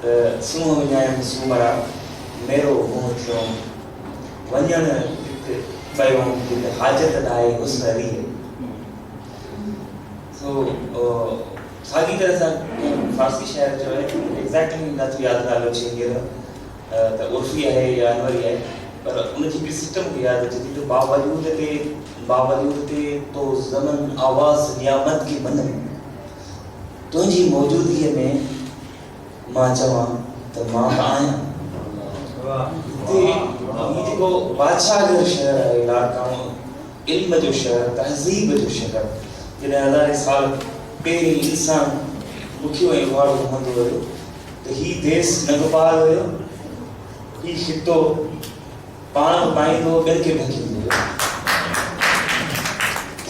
सूंहं विञायमि सूमरा मेरो मुंहुं थियो वञणु पियो हाजत ॾाहे हुस्न रीह। सो साॻी तरह सां फारसी शाइर जो है एग्जैक्टली नथो यादि नालो अचे हींअर त उर्फ़ी आहे या अनवरी आहे, पर उनजी हिकिड़ी सिस्टम खे यादि अचे थी त बावजूद ते तो ज़मन आवाज़ नियामत की मन तुंहिंजी मौजूदगीअ में मां चवां त मां आहियां। हिते हीउ जेको बादशाह जो शहर आहे लाड़काणो, इल्म जो शहर, तहज़ीब जो शहर, जॾहिं हज़ारे साल पहिरीं इंसान ॾुखियो ऐं उभारो घुमंदो हुयो त हीउ देश नंगपाल हुयो, हीउ खितो पाण पाईंदो ॿियनि खे ढकींदो हुयो।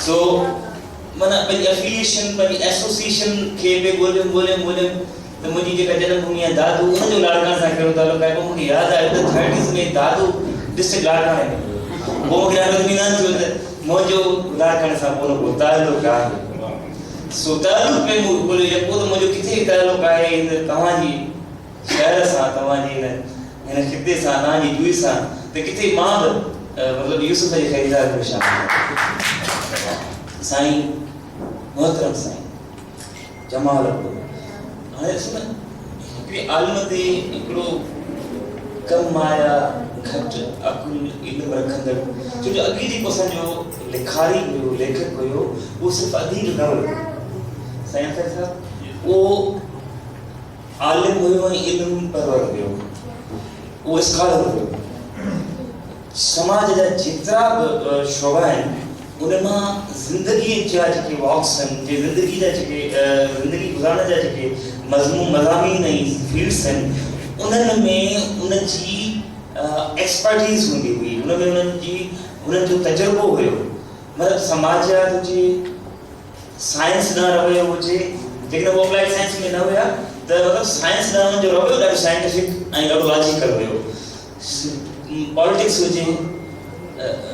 सो माना पंहिंजी एफिलिएशन, पंहिंजी एसोसिएशन खे बि ॻोल्हियमि त मुंहिंजी जेका जनमभूमि आहे दादू, उनजो लाड़काणे सां कहिड़ो तालुक़ु आहे। पोइ मूंखे यादि आयो त 30s में दादू डिस्ट्रिक्ट लाड़काणे में हुयो। पोइ मूंखे ॾाढो इत्मीनान थियो त मुंहिंजो लाड़काणे सां को न को तालुक़ु आहे। सो तालुक़ु में मूं ॻोल्हियो, पोइ त मुंहिंजो किथे तालुक़ु आहे हिन तव्हांजी शहर सां, तव्हांजी हिन खिते सां, तव्हांजी जुई सां, त किथे मां बि मतिलबु यूसुफ जे ख़रीदार में शामिल आहियां। साईं मोहतरम साईं जमाल हाणे ॾिसो न, हिकिड़े आलिम ते हिकिड़ो कम आया घटि अकुल इल्म रखंदड़, छो जो अॻे जेको असांजो लिखारी हुयो, लेखक हुयो, उहो सिर्फ़ु अदीब न हुयो। साईं अख़र साहब उहो आलिम हुयो ऐं इल्म परवर हुयो, उहो स्कॉलर हुयो। समाज जा जेतिरा बि शोभा आहिनि उन मां ज़िंदगी जा जेके वॉक्स आहिनि, ज़िंदगी जा जेके ज़िंदगी गुज़ारण जा जेके मज़ामीन ऐं फील्ड्स आहिनि, उन्हनि में उनजी एक्सपर्टीज़ हूंदी हुई, उनमें उन्हनि जो तजुर्बो हुयो। मतिलबु समाजियात हुजे, साइंस न रहियो हुजे, जेकॾहिं वो अप्लाइड साइंस में न हुया त मतिलबु साइंस न हुननि जो रहियो ॾाढो साइंटिफिक ऐं ॾाढो लॉजिकल हुयो। पॉलिटिक्स हुजे,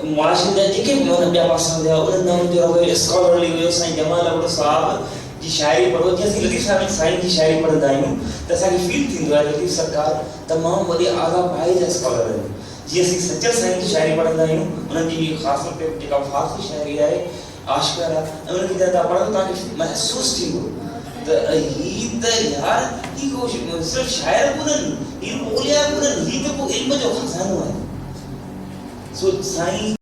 मुआशरे जा जेके बि ॿिया पासा हुया, उन्हनि में हुननि जो रहियो स्कॉलरली हुयो। साईं जमाल अबड़ो साहब जी शाइरी पढ़ो, जीअं असीं लतीफ़ साहिब साईं जी शाइरी पढ़ंदा आहियूं त असांखे फील थींदो आहे लतीफ़ सरकार तमामु वॾे आला पाए जा स्कॉलर आहिनि। जीअं असीं सचल साईं जी शाइरी पढ़ंदा आहियूं, उन्हनि जी ख़ासि तौर ते जेका फारसी शाइरी आहे आशिक़ार आहे, ऐं उनखे जॾहिं तव्हां पढ़ो तव्हांखे महसूसु थींदो त हीउ त यार हीउ सिर्फ़ु शाइर कोन्हनि, हीउ ॿोलिया कोन्हनि, हीउ त को इल्म जो खज़ानो आहे। सो साईं